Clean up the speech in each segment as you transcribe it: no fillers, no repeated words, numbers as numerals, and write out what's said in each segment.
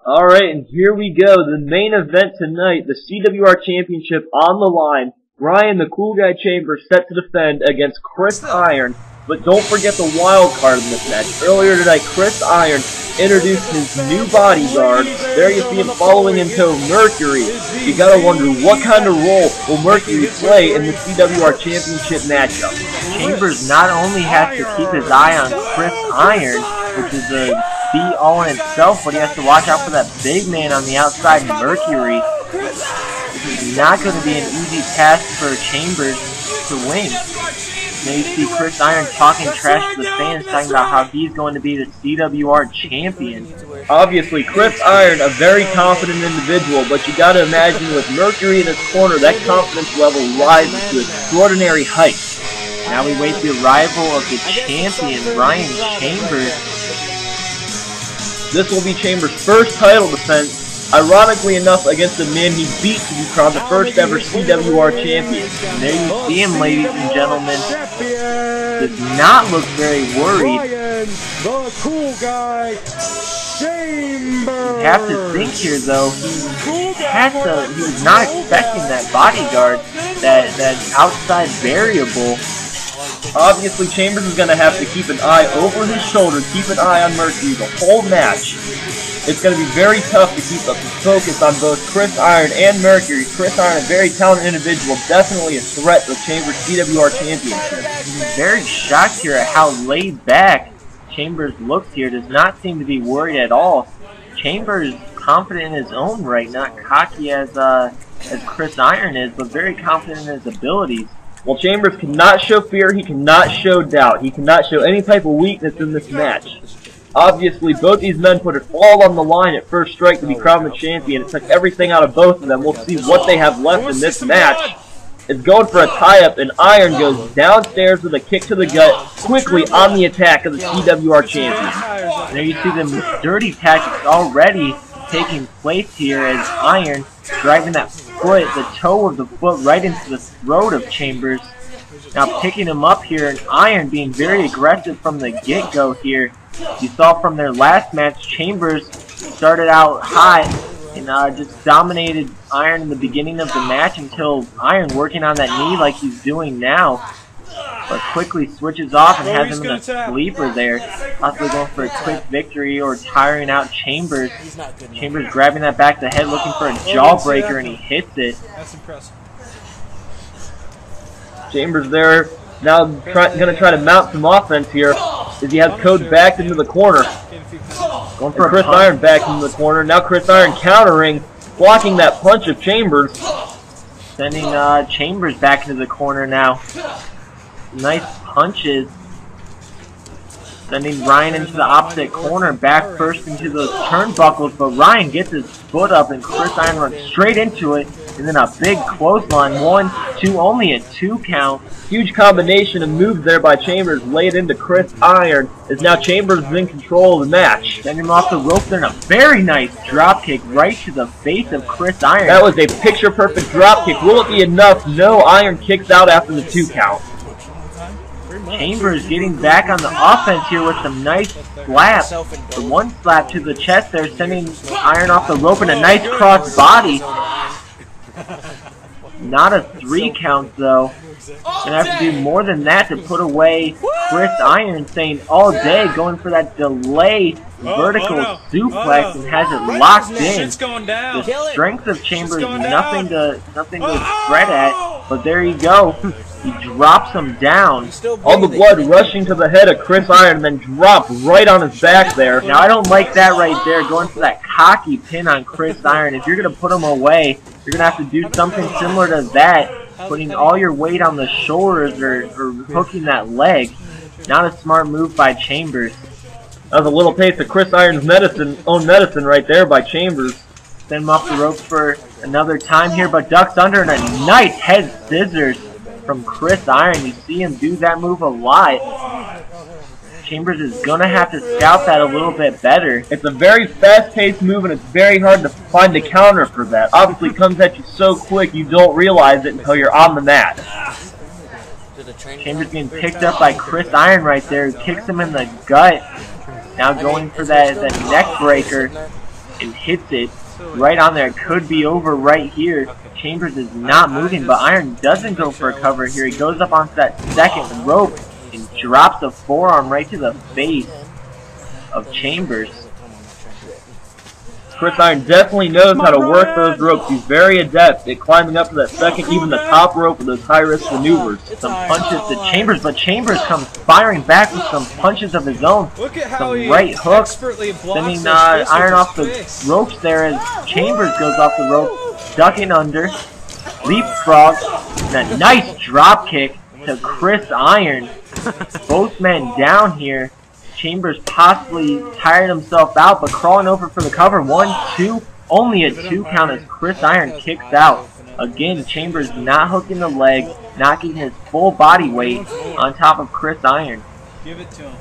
Alright, and here we go. The main event tonight, the CWR Championship on the line. Ryan, the cool guy Chambers, set to defend against Chris Iron. But don't forget the wild card in this match. Earlier tonight, Chris Iron introduced his new bodyguard. There you see him following in tow Mercury. You gotta wonder, what kind of role will Mercury play in the CWR Championship matchup? Chambers not only has to keep his eye on Chris Iron, which is a be-all in itself, but he has to watch out for that big man on the outside, Mercury. This is not going to be an easy task for Chambers to win. Now you see Chris Iron talking trash to the fans, talking about how he's going to be the CWR champion. Obviously, Chris Iron, a very confident individual, but you gotta imagine with Mercury in his corner, that confidence level rises to extraordinary heights. Now we wait the arrival of the champion, Ryan Chambers. This will be Chambers' first title defense, ironically enough, against the man he beat to be crowned the first ever CWR champion. And there you see him, ladies and gentlemen. Does not look very worried. Ryan, the cool guy, Chambers. You have to think here, though, he was not expecting that bodyguard, that outside variable. Obviously, Chambers is going to have to keep an eye over his shoulder, keep an eye on Mercury the whole match. It's going to be very tough to keep up the focus on both Chris Iron and Mercury. Chris Iron, a very talented individual, definitely a threat to the Chambers CWR Championship. I'm very shocked here at how laid back Chambers looks here. Does not seem to be worried at all. Chambers is confident in his own right, not cocky as Chris Iron is, but very confident in his abilities. Well, Chambers cannot show fear, he cannot show doubt, he cannot show any type of weakness in this match. Obviously, both these men put it all on the line at first strike to be crowned the champion. It took everything out of both of them. We'll see what they have left in this match. It's going for a tie-up, and Iron goes downstairs with a kick to the gut, quickly on the attack of the CWR champion. There you see the dirty tactics already taking place here as Iron driving that foot, the toe of the foot, right into the throat of Chambers. Now picking him up here, and Iron being very aggressive from the get-go here. You saw from their last match, Chambers started out hot and just dominated Iron in the beginning of the match until Iron working on that knee like he's doing now. But quickly switches off and has him in a sleeper there, possibly going for a quick victory or tiring out Chambers. Chambers grabbing that back to the head, looking for a jawbreaker, and he hits it. That's impressive. Chambers there, now going to try to mount some offense here as he has Code backed into the corner. Going for Chris Iron back into the corner. Now Chris Iron countering, blocking that punch of Chambers. Sending Chambers back into the corner now. Nice punches. Sending Ryan into the opposite corner, back first into those turnbuckles, but Ryan gets his foot up and Chris Iron runs straight into it, and then a big clothesline, 1, 2, only a 2 count. Huge combination of moves there by Chambers, laid into Chris Iron, as now Chambers is in control of the match. Sending him off the rope there, and a very nice dropkick right to the face of Chris Iron. That was a picture-perfect dropkick. Will it be enough? No, Iron kicks out after the 2 count. Chambers getting back on the offense here with some nice slaps. The one slap to the chest there, sending Iron off the rope, and a nice cross body. Not a 3 count though. Gonna have to do more than that to put away Chris Iron, saying all day, going for that delay vertical suplex and has it locked in. The strength of Chambers, nothing to fret at, but there you go. He drops him down. All the blood rushing to the head of Chris Iron and then dropped right on his back there. Now I don't like that right there, going for that cocky pin on Chris Iron. If you're going to put him away, you're going to have to do something similar to that, putting all your weight on the shoulders or hooking that leg. Not a smart move by Chambers. That was a little taste of Chris Iron's own medicine right there by Chambers. Send him off the ropes for another time here, but ducks under, and a nice head scissors from Chris Iron. You see him do that move a lot. Chambers is going to have to scout that a little bit better. It's a very fast-paced move, and it's very hard to find a counter for that. Obviously, it comes at you so quick you don't realize it until you're on the mat. Chambers being picked up by Chris Iron right there, who kicks him in the gut. Now going for that neck breaker. and hits it right on there. It could be over right here. Chambers is not moving, but Iron doesn't go for a cover here. He goes up onto that second rope and drops a forearm right to the face of Chambers. Chris Iron definitely knows how to work those ropes. He's very adept at climbing up to that second, even the top rope with those high-risk maneuvers. Some punches to Chambers, but Chambers comes firing back with some punches of his own. Some right hooks, sending Iron off the ropes there as Chambers goes off the rope, ducking under, leapfrog, and a nice drop kick to Chris Iron. Both men down here. Chambers possibly tired himself out, but crawling over for the cover. 1, 2, only a 2 count as Chris Iron kicks out. Again, Chambers not hooking the leg, not getting his full body weight on top of Chris Iron. Give it to him.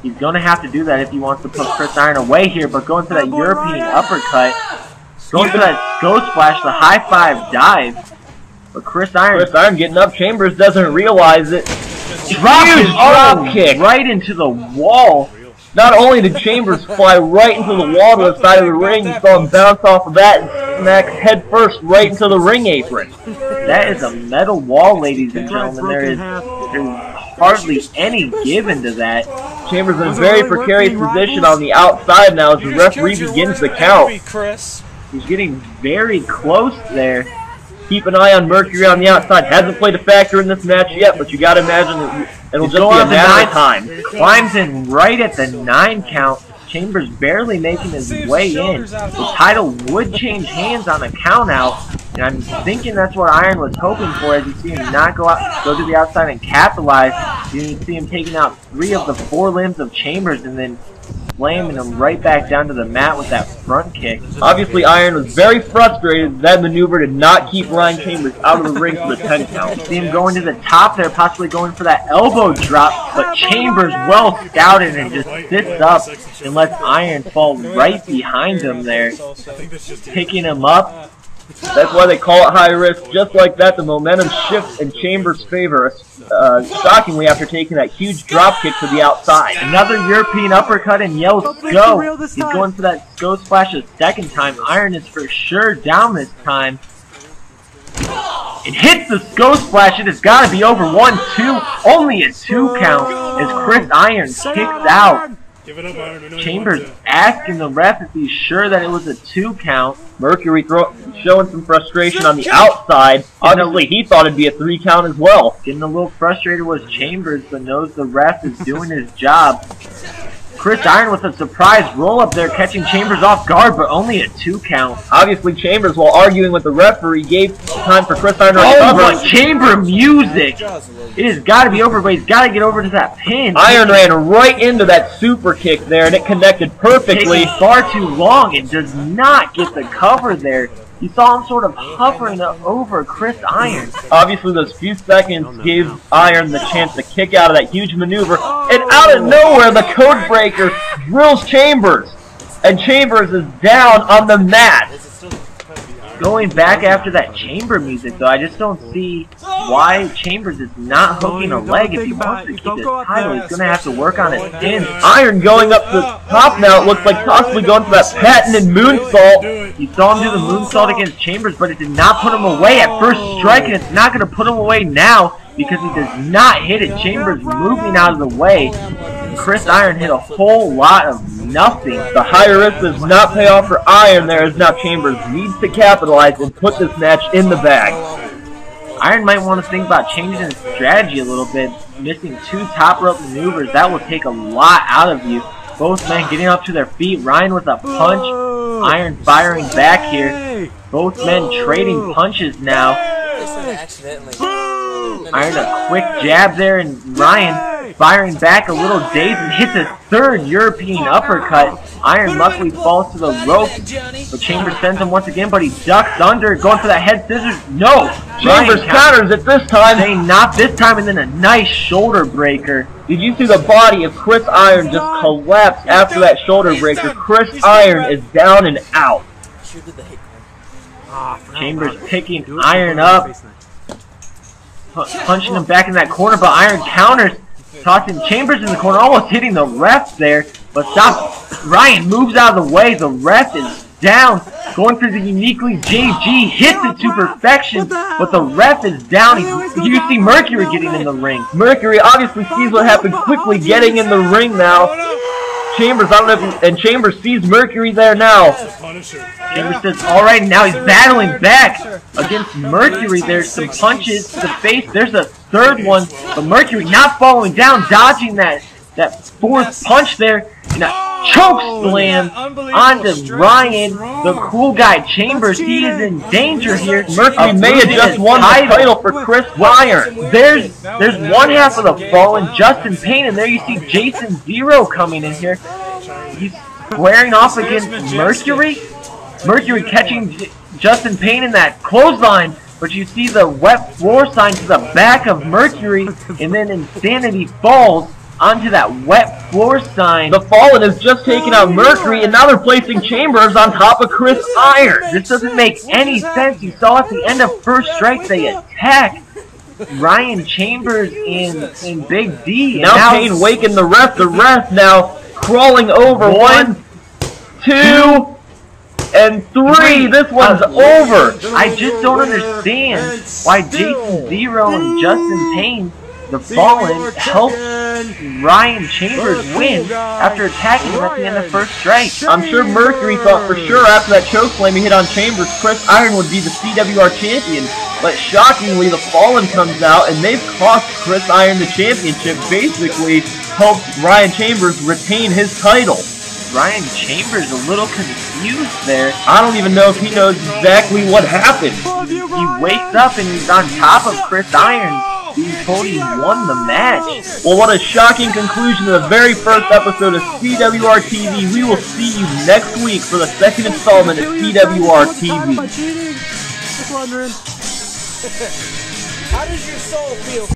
He's going to have to do that if he wants to put Chris Iron away here, but going for that European uppercut, going for that Ghost Splash, the high five dive. But Chris Iron getting up. Chambers doesn't realize it. Drop kick right into the wall. Not only did Chambers fly right into the wall to the side of the ring, you saw him bounce off of that and smack head first right into the ring apron. That is a metal wall, ladies and gentlemen. There's hardly any given to that. Chambers in a very precarious position on the outside now as the referee begins the count. He's getting very close there. Keep an eye on Mercury on the outside. Hasn't played a factor in this match yet, but you gotta imagine it'll just be a matter of time. Climbs in right at the 9 count. Chambers barely making his way in. The title would change hands on a count out, and I'm thinking that's what Iron was hoping for, as you see him not go to the outside and capitalize. You see him taking out 3 of the 4 limbs of Chambers and then slamming him right back down to the mat with that front kick. Obviously, Iron was very frustrated that maneuver did not keep Ryan Chambers out of the ring for the 10 count. See him going to the top there, possibly going for that elbow drop, but Chambers well scouted and just sits up and lets Iron fall right behind him there, picking him up. That's why they call it high risk. Just like that, the momentum shifts in Chambers' favor, shockingly after taking that huge drop kick to the outside. Another European uppercut and yells go. He's going for that Ghost Splash a second time. Iron is for sure down this time. It hits the Ghost Splash. It has got to be over. 1, 2, only a 2 count as Chris Iron kicks out. Chambers asking the ref if he's sure that it was a 2 count. Mercury showing some frustration on the outside. Obviously, he thought it'd be a 3 count as well. Getting a little frustrated was Chambers, but knows the ref is doing his job. Chris Iron with a surprise roll-up there, catching Chambers off guard, but only a 2 count. Obviously, Chambers, while arguing with the referee, gave time for Chris Iron to recover. Oh, Chamber music! It has got to be over, but he's got to get over to that pin. Iron ran right into that super kick there, and it connected perfectly. Taking far too long and does not get the cover there. You saw him sort of hovering over Chris Iron. Obviously, those few seconds gave Iron the chance to kick out of that huge maneuver. And out of nowhere, the code breaker drills Chambers. And Chambers is down on the mat. Going back after that Chamber music, though, I just don't see why Chambers is not hooking a leg. If he wants to keep his title, he's going to have to work on his pin. Iron going up to the top now. It looks like possibly going for that patented moonsault. You saw him do the moonsault against Chambers, but it did not put him away at first strike, and it's not going to put him away now because he does not hit it. Chambers moving out of the way. Chris Iron hit a whole lot of nothing. The high risk does not pay off for Iron there, as now Chambers needs to capitalize and put this match in the bag. Iron might want to think about changing his strategy a little bit. Missing 2 top rope maneuvers, that will take a lot out of you. Both men getting up to their feet. Ryan with a punch. Iron firing back here. Both men trading punches now. Iron a quick jab there, and Ryan firing back a little dazed and hits a 3rd European uppercut. Iron luckily falls to the rope, but Chambers sends him once again, but he ducks under, going for that head scissors. No! Chambers counters it this time. Saying not this time, and then a nice shoulder breaker. Did you see the body of Chris Iron just collapse after that shoulder breaker? Chris Iron is down and out. Chambers picking Iron up, punching him back in that corner, but Iron counters, tossing Chambers in the corner, almost hitting the ref there, but stop. Ryan moves out of the way. The ref is down, going for the uniquely JG, hits it to perfection, but the ref is down. You see Mercury getting in the ring. Mercury obviously sees what happened, quickly getting in the ring now. Chambers, I don't know if, and Chambers sees Mercury there now. Chambers says, alright, now he's battling back against Mercury. There's some punches to the face. There's a third one, but Mercury not falling down, dodging that fourth punch there. And a choke slam onto Ryan, the cool guy Chambers. He is in danger here. Mercury may have just won the title for Chris Iron. There's one half of the Fallen, Justin Payne, and there you see Jason Zero coming in here. He's squaring off against Mercury. Mercury catching Justin Payne in that clothesline, but you see the wet floor sign to the back of Mercury, and then Insanity falls onto that wet floor sign. The Fallen has just taken out Mercury, and now they're placing Chambers on top of Chris Iron. This doesn't make any sense. You saw at the end of First Strike, they attack Ryan Chambers in Big D. Now Payne waking the ref. The ref now crawling over. 1, 2, and 3. This one's over. I just don't understand why Jason Zero and Justin Payne, the Fallen, helped Ryan Chambers win after attacking him at the end of First Strike. I'm sure Mercury thought for sure after that chokeslam he hit on Chambers, Chris Iron would be the CWR champion. But shockingly, the Fallen comes out and they've cost Chris Iron the championship, basically helped Ryan Chambers retain his title. Ryan Chambers a little confused there. I don't even know if he knows exactly what happened. He wakes up and he's on top of Chris Iron, being told he won the match. Well, what a shocking conclusion to the very first episode of CWR TV. We will see you next week for the second installment of CWR TV. Just wondering. How does your soul feel?